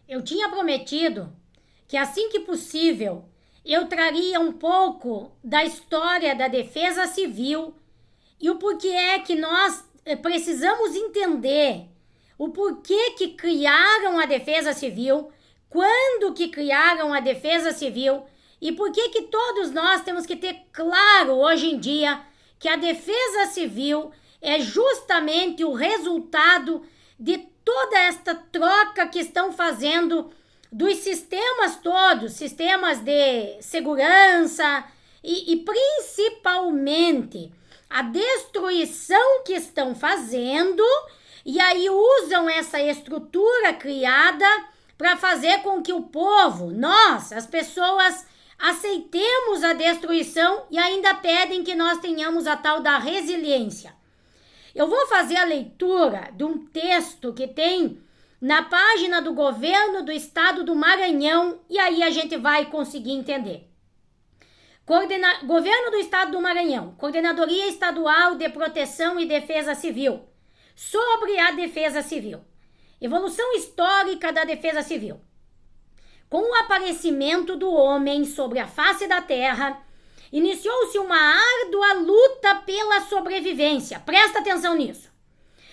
Eu tinha prometido que assim que possível eu traria um pouco da história da Defesa Civil e o porquê é que nós precisamos entender o porquê que criaram a Defesa Civil, quando que criaram a Defesa Civil e por que todos nós temos que ter claro hoje em dia que a Defesa Civil é justamente o resultado de toda esta troca que estão fazendo dos sistemas todos, sistemas de segurança e principalmente a destruição que estão fazendo, e aí usam essa estrutura criada para fazer com que o povo, nós, as pessoas, aceitemos a destruição e ainda pedem que nós tenhamos a tal da resiliência. Eu vou fazer a leitura de um texto que tem na página do governo do estado do Maranhão e aí a gente vai conseguir entender. Governo do estado do Maranhão, Coordenadoria Estadual de Proteção e Defesa Civil, sobre a Defesa Civil. Evolução histórica da Defesa Civil. Com o aparecimento do homem sobre a face da terra, iniciou-se uma árdua luta pela sobrevivência. Presta atenção nisso.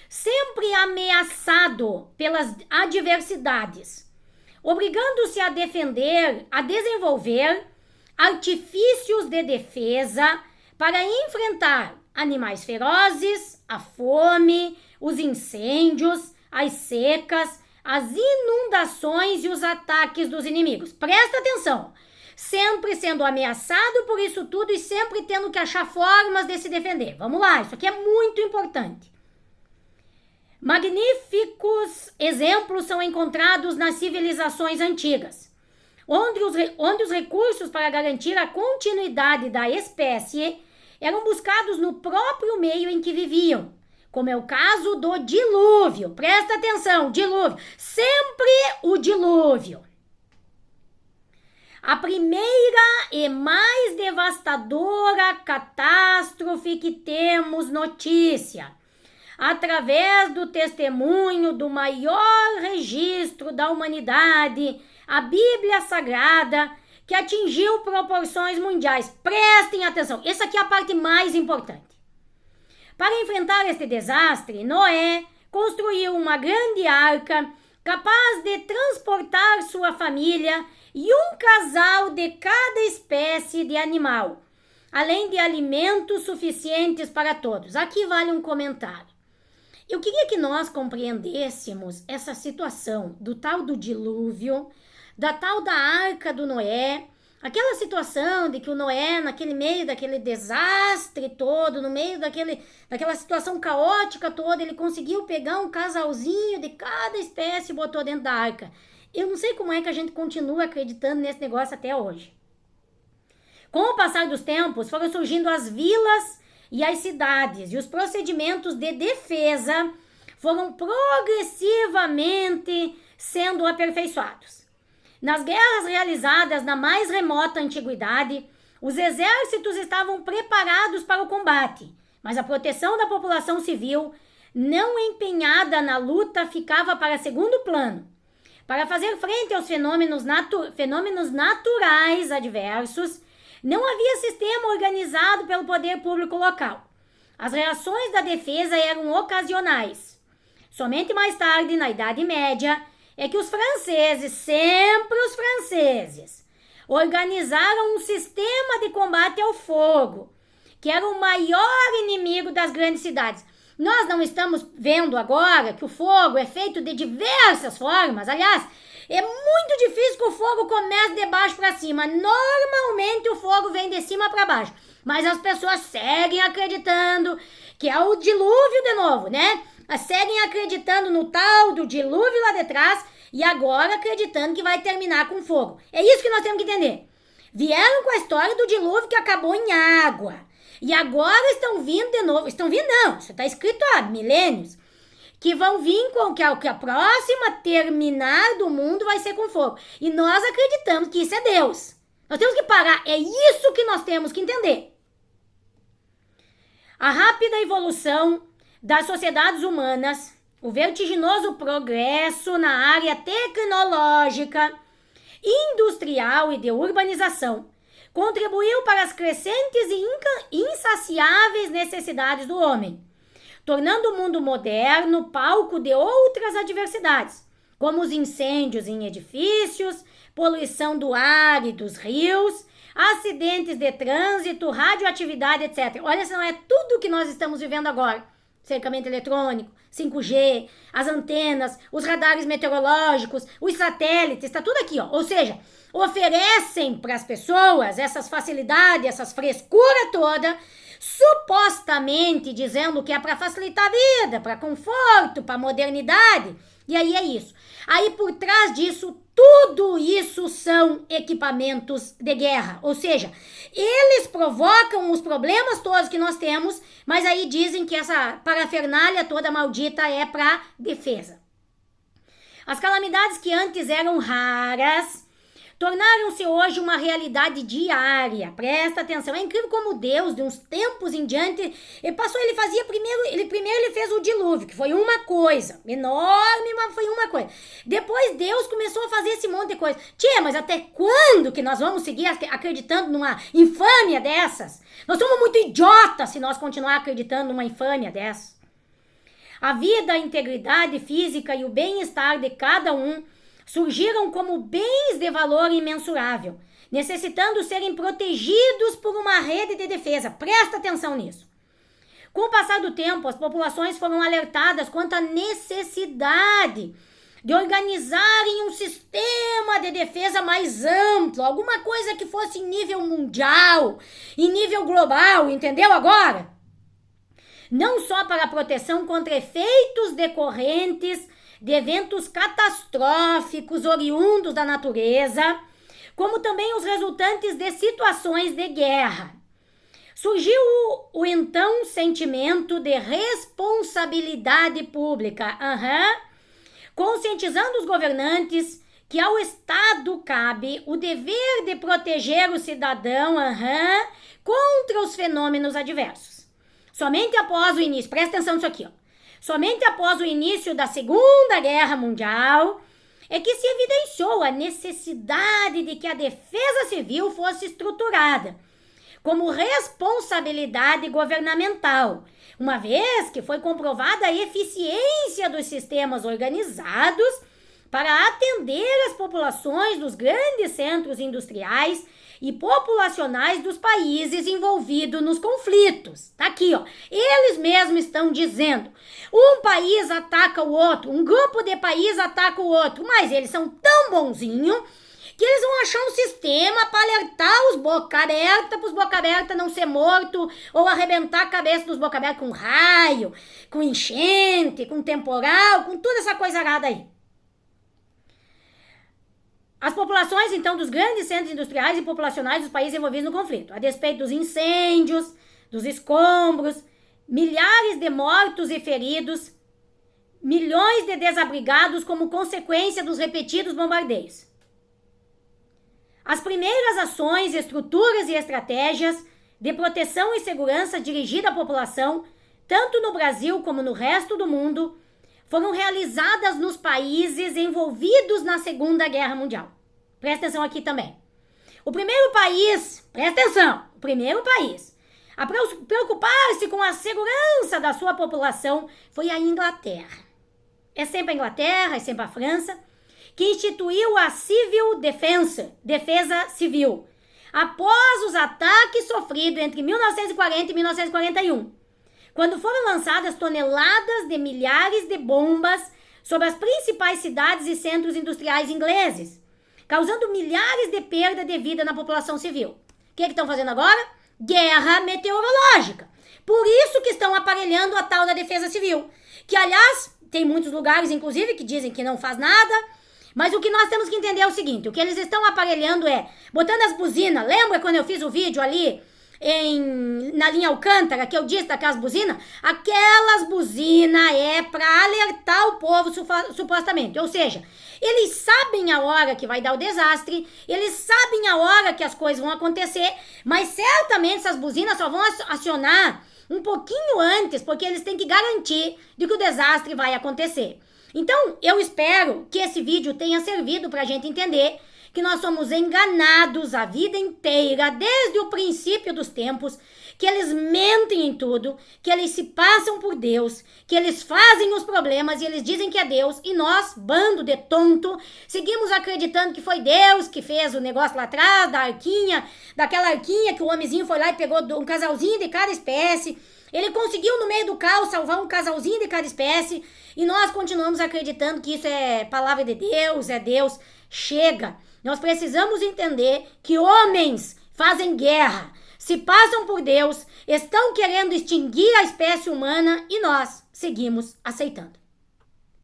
Sempre ameaçado pelas adversidades, obrigando-se a defender, a desenvolver artifícios de defesa para enfrentar animais ferozes, a fome, os incêndios, as secas, as inundações e os ataques dos inimigos. Presta atenção. Sempre sendo ameaçado por isso tudo e sempre tendo que achar formas de se defender. Vamos lá, isso aqui é muito importante. Magníficos exemplos são encontrados nas civilizações antigas, onde os recursos para garantir a continuidade da espécie eram buscados no próprio meio em que viviam, como é o caso do dilúvio. Presta atenção, dilúvio, sempre o dilúvio. A primeira e mais devastadora catástrofe que temos notícia, através do testemunho do maior registro da humanidade, a Bíblia Sagrada, que atingiu proporções mundiais. Prestem atenção, essa aqui é a parte mais importante. Para enfrentar este desastre, Noé construiu uma grande arca capaz de transportar sua família e um casal de cada espécie de animal, além de alimentos suficientes para todos. Aqui vale um comentário. Eu queria que nós compreendêssemos essa situação do tal do dilúvio, da tal da arca do Noé, aquela situação de que o Noé, naquele meio daquele desastre todo, no meio daquela situação caótica toda, ele conseguiu pegar um casalzinho de cada espécie e botou dentro da arca. Eu não sei como é que a gente continua acreditando nesse negócio até hoje. Com o passar dos tempos, foram surgindo as vilas e as cidades, e os procedimentos de defesa foram progressivamente sendo aperfeiçoados. Nas guerras realizadas na mais remota antiguidade, os exércitos estavam preparados para o combate, mas a proteção da população civil, não empenhada na luta, ficava para segundo plano. Para fazer frente aos fenômenos naturais adversos, não havia sistema organizado pelo poder público local. As reações da defesa eram ocasionais. Somente mais tarde, na Idade Média, é que os franceses, sempre os franceses, organizaram um sistema de combate ao fogo, que era o maior inimigo das grandes cidades. Nós não estamos vendo agora que o fogo é feito de diversas formas. Aliás, é muito difícil que o fogo comece de baixo para cima. Normalmente o fogo vem de cima para baixo. Mas as pessoas seguem acreditando que é o dilúvio de novo, né? Seguem acreditando no tal do dilúvio lá de trás e agora acreditando que vai terminar com fogo. É isso que nós temos que entender. Vieram com a história do dilúvio que acabou em água. E agora estão vindo de novo. Estão vindo não, isso está escrito há milênios. Que vão vir com que a próxima terminar do mundo vai ser com fogo. E nós acreditamos que isso é Deus. Nós temos que parar. É isso que nós temos que entender. A rápida evolução das sociedades humanas o vertiginoso progresso na área tecnológica, industrial e de urbanização contribuiu para as crescentes e insaciáveis necessidades do homem, tornando o mundo moderno palco de outras adversidades, como os incêndios em edifícios, poluição do ar e dos rios, acidentes de trânsito, radioatividade, etc. Olha, se não é tudo que nós estamos vivendo agora. Cercamento eletrônico, 5G, as antenas, os radares meteorológicos, os satélites, está tudo aqui, ó. Ou seja, oferecem para as pessoas essas facilidades, essas frescuras toda, supostamente dizendo que é para facilitar a vida, para conforto, para modernidade. E aí é isso. Aí por trás disso, tudo isso são equipamentos de guerra. Ou seja, eles provocam os problemas todos que nós temos, mas aí dizem que essa parafernália toda maldita é para defesa. As calamidades que antes eram raras tornaram-se hoje uma realidade diária. Presta atenção, é incrível como Deus, de uns tempos em diante, ele fez o dilúvio, que foi uma coisa, enorme, mas foi uma coisa. Depois Deus começou a fazer esse monte de coisa. Tia, mas até quando que nós vamos seguir acreditando numa infâmia dessas? Nós somos muito idiotas se nós continuar acreditando numa infâmia dessas. A vida, a integridade física e o bem-estar de cada um surgiram como bens de valor imensurável, necessitando serem protegidos por uma rede de defesa. Presta atenção nisso. Com o passar do tempo, as populações foram alertadas quanto à necessidade de organizarem um sistema de defesa mais amplo, alguma coisa que fosse em nível mundial, em nível global, entendeu agora? Não só para a proteção contra efeitos decorrentes de eventos catastróficos oriundos da natureza, como também os resultantes de situações de guerra. Surgiu o então sentimento de responsabilidade pública, conscientizando os governantes que ao Estado cabe o dever de proteger o cidadão contra os fenômenos adversos. Somente após o início, presta atenção nisso aqui, ó. Somente após o início da Segunda Guerra Mundial é que se evidenciou a necessidade de que a defesa civil fosse estruturada como responsabilidade governamental, uma vez que foi comprovada a eficiência dos sistemas organizados para atender as populações dos grandes centros industriais e populacionais dos países envolvidos nos conflitos. Tá aqui, ó. Eles mesmos estão dizendo, um país ataca o outro, um grupo de países ataca o outro, mas eles são tão bonzinhos que eles vão achar um sistema para alertar os boca aberta, para os boca aberta não ser morto ou arrebentar a cabeça dos boca aberta com raio, com enchente, com temporal, com toda essa coisa arada aí. As populações, então, dos grandes centros industriais e populacionais dos países envolvidos no conflito, a despeito dos incêndios, dos escombros, milhares de mortos e feridos, milhões de desabrigados como consequência dos repetidos bombardeios. As primeiras ações, estruturas e estratégias de proteção e segurança dirigida à população, tanto no Brasil como no resto do mundo, foram realizadas nos países envolvidos na Segunda Guerra Mundial. Presta atenção aqui também. O primeiro país, presta atenção, o primeiro país a preocupar-se com a segurança da sua população foi a Inglaterra. É sempre a Inglaterra, é sempre a França, que instituiu a Civil Defense, Defesa Civil, após os ataques sofridos entre 1940 e 1941. Quando foram lançadas toneladas de milhares de bombas sobre as principais cidades e centros industriais ingleses, causando milhares de perdas de vida na população civil. O que estão fazendo agora? Guerra meteorológica. Por isso que estão aparelhando a tal da defesa civil, que aliás, tem muitos lugares inclusive que dizem que não faz nada, mas o que nós temos que entender é o seguinte, o que eles estão aparelhando é, botando as buzinas, lembra quando eu fiz o vídeo ali na linha Alcântara, que eu disse daquelas buzinas? Aquelas buzinas é para alertar o povo supostamente, ou seja, eles sabem a hora que vai dar o desastre, eles sabem a hora que as coisas vão acontecer, mas certamente essas buzinas só vão acionar um pouquinho antes, porque eles têm que garantir de que o desastre vai acontecer. Então, eu espero que esse vídeo tenha servido para a gente entender que nós somos enganados a vida inteira, desde o princípio dos tempos, que eles mentem em tudo, que eles se passam por Deus, que eles fazem os problemas e eles dizem que é Deus, e nós, bando de tonto, seguimos acreditando que foi Deus que fez o negócio lá atrás, da arquinha, daquela arquinha que o homenzinho foi lá e pegou um casalzinho de cada espécie. Ele conseguiu no meio do caos salvar um casalzinho de cada espécie, e nós continuamos acreditando que isso é palavra de Deus, é Deus. Chega! Nós precisamos entender que homens fazem guerra, se passam por Deus, estão querendo extinguir a espécie humana e nós seguimos aceitando.